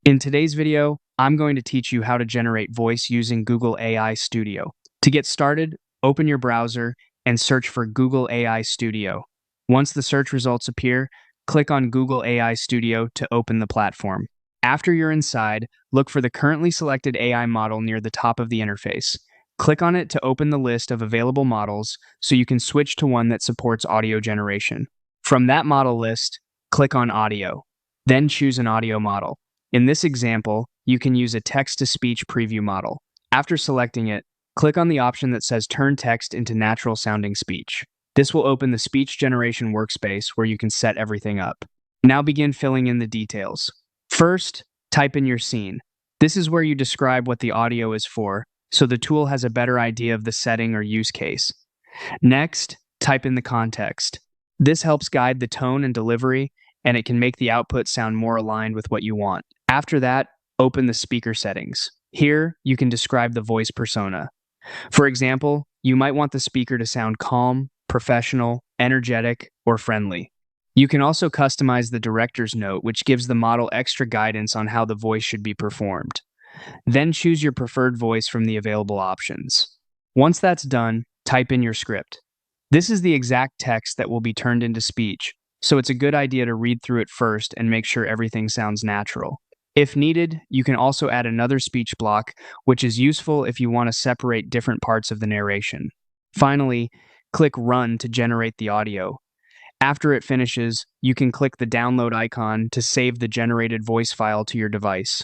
In today's video, I'm going to teach you how to generate voice using Google AI Studio. To get started, open your browser and search for Google AI Studio. Once the search results appear, click on Google AI Studio to open the platform. After you're inside, look for the currently selected AI model near the top of the interface. Click on it to open the list of available models so you can switch to one that supports audio generation. From that model list, click on Audio. Then choose an audio model. In this example, you can use a text-to-speech preview model. After selecting it, click on the option that says Turn Text into Natural Sounding Speech. This will open the speech generation workspace where you can set everything up. Now begin filling in the details. First, type in your scene. This is where you describe what the audio is for, so the tool has a better idea of the setting or use case. Next, type in the context. This helps guide the tone and delivery, and it can make the output sound more aligned with what you want. After that, open the speaker settings. Here, you can describe the voice persona. For example, you might want the speaker to sound calm, professional, energetic, or friendly. You can also customize the director's note, which gives the model extra guidance on how the voice should be performed. Then choose your preferred voice from the available options. Once that's done, type in your script. This is the exact text that will be turned into speech, so it's a good idea to read through it first and make sure everything sounds natural. If needed, you can also add another speech block, which is useful if you want to separate different parts of the narration. Finally, click Run to generate the audio. After it finishes, you can click the download icon to save the generated voice file to your device.